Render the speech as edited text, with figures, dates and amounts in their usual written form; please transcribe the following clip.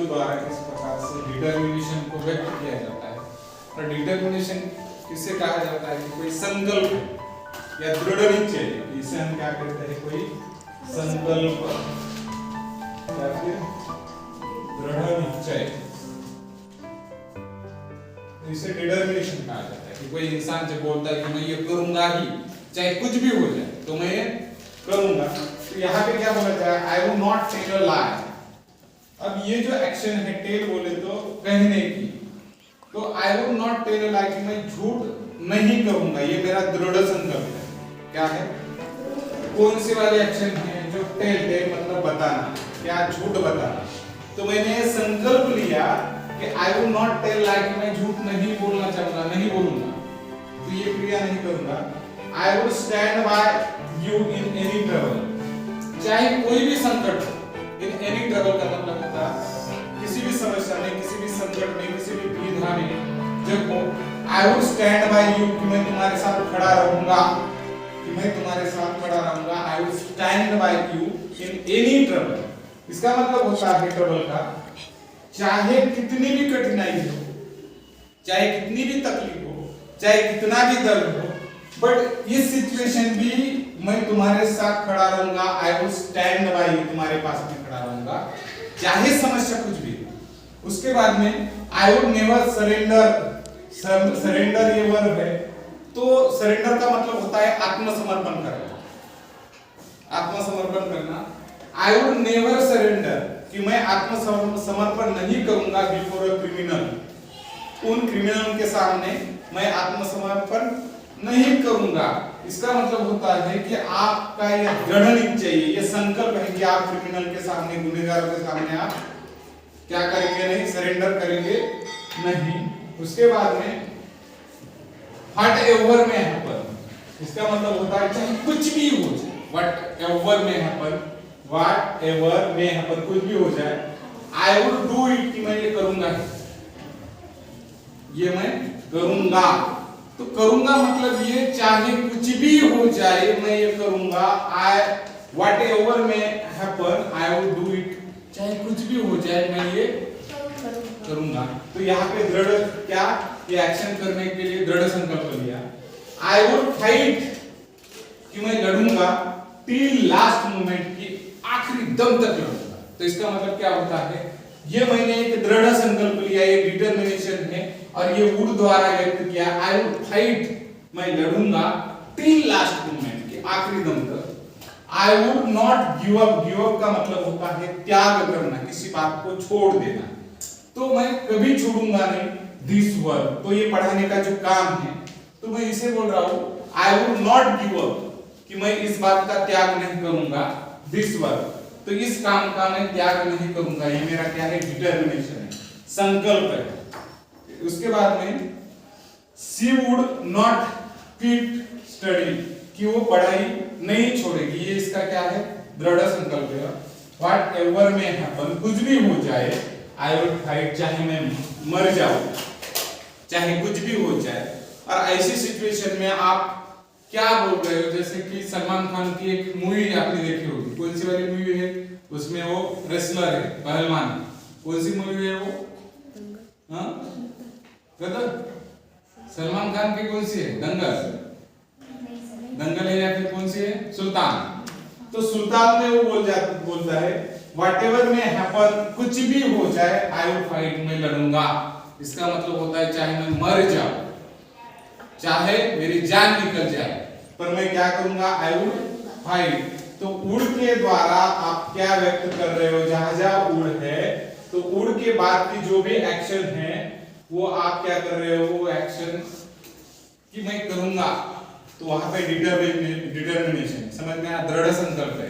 द्वारा किस प्रकार से डिटर्मिनेशन को व्यक्त किया जाता है। और डिटर्मिनेशन किसे कहा जाता है कि कोई संकल्प है या दृढ़ निश्चय, इसे हम क्या कहते हैं, कोई संकल्प या फिर दृढ़ निश्चय, इसे डिटर्मिनेशन कहा जाता है कि कोई इंसान जब बोलता है कि मैं ये करूंगा ही, चाहे कुछ भी हो जाए तो मैं ये करूंगा। तो यहाँ पे क्या बोला जाए, I will not tell a lie. अब ये जो एक्शन है टेल बोले तो कहने की, तो I will not tell a lie कि मैं झूठ नहीं करूंगा, ये मेरा दृढ़ संकल्प है। क्या है, कौन सी वाली एक्शन है जो टेल मतलब बताना, क्या झूठ बताना। तो मैंने ये संकल्प लिया कि I will not tell lie, कि मैं झूठ नहीं बोलना चाहूंगा, नहीं बोलूंगा, तो ये क्रिया नहीं करूंगा। I will stand by you in any trouble, चाहे कोई भी संकट हो। इन एनी ट्रबल का मतलब होता है किसी भी समस्या में, किसी भी संकट में, किसी भी दुविधा में जब हो, I will stand by you, कि मैं तुम्हारे साथ खड़ा रहूंगा, कि मैं तुम्हारे साथ खड़ा रहूंगा। I will stand by you in any trouble, इसका मतलब होता है ट्रबल का, चाहे कितनी भी कठिनाई हो, चाहे कितनी भी तकलीफ हो, चाहे कितना भी दर्द हो, बट इस सिचुएशन भी मैं तुम्हारे साथ खड़ा रहूंगा। I will stand by you, तुम्हारे पास में खड़ा रहूंगा, चाहे समस्या कुछ भी हो। उसके बाद में I will never surrender, surrender ये वर्ब है, तो सरेंडर का मतलब होता है आत्मसमर्पण करना, आत्मसमर्पण करना। आई विल नेवर सरेंडर, कि मैं आत्मसमर्पण नहीं करूंगा बिफोर अ क्रिमिनल, उन क्रिमिनल के सामने मैं आत्मसमर्पण नहीं करूंगा। इसका मतलब होता है कि आपका यह दृढ़ निश्चय, ये संकल्प है कि आप क्रिमिनल के सामने, गुनहगारों के सामने आप क्या करेंगे, नहीं सरेंडर करेंगे नहीं। उसके बाद में व्हाट एवर में हैपन, इसका मतलब होता है चाहे कुछ भी हो जाए, व्हाट एवर में हैपन, व्हाट एवर में हैपन, कुछ भी हो जाए, आई विल डू इट, कि मैं ये करूंगा, ये मैं करूंगा। तो करूंगा मतलब ये चाहे कुछ भी हो जाए मैं ये करूंगा। आई व्हाट एवर में happen I will do it, चाहे कुछ भी हो जाए मैं ये करूंगा। तो यहाँ पे दृढ़ क्या, ये एक्शन करने के लिए दृढ़ संकल्प लिया। आई विल फाइट, कि मैं लड़ूंगा, टिल लास्ट मोमेंट, की आखिरी दम तक लड़ूंगा। तो इसका मतलब क्या होता है, ये मैंने एक दृढ़ संकल्प लिया, ये डिटर्मिनेशन है, और ये वुड द्वारा व्यक्त किया। आई विल फाइट, मैं लड़ूंगा, टिल लास्ट मोमेंट, की आखिरी दम तक। I would not give up, give up का मतलब होता है त्याग करना, किसी बात को छोड़ देना। तो मैं कभी छोड़ूंगा नहीं दिस वर्क, तो ये पढ़ाने का जो काम है, तो मैं इसे बोल रहा हूं I would not give up, कि मैं इस बात का त्याग नहीं करूंगा, दिस वर्क, तो इस काम का मैं त्याग नहीं करूंगा। ये मेरा क्या है, डिटर्मिनेशन है, संकल्प है। उसके बाद में she would not quit study, कि वो पढ़ाई नहीं छोड़ेगी, ये इसका क्या है, दृढ़ संकल्प है। व्हाट एवर में हैपन, कुछ भी हो जाए, आई विल फाइट, चाहे मैं मर जाऊं, चाहे कुछ भी हो जाए। और ऐसी सिचुएशन में आप क्या बोल रहे हो, जैसे कि सलमान खान की एक मूवी आपने देखी होगी, कौन सी वाली मूवी है, उसमें वो रेसलर है, पहलवान, कौन सी मूवी है वो, हाँ गदर, सलमान खान की कौन सी है, दंगल, दंगल है, या फिर कौन सी है, सुल्तान। तो सुल्तान में वो बोलता है व्हाटएवर में हैपन, कुछ भी हो जाए, आई विल फाइट, मैं लड़ूंगा। इसका मतलब होता है चाहे मैं मर जाऊं, चाहे मेरी जान निकल जाए, पर मैं क्या करूंगा, आई विल फाइट। तो उड़ के द्वारा आप क्या व्यक्त कर रहे हो, जहां जहां उड़ है, तो उड़ के बाद की जो भी एक्शन है वो आप क्या कर रहे हो, वो एक्शन कि मैं करूंगा। तो वहां पे डिटर्मिनेशन समझ में आया, दृढ़ संकल्प है।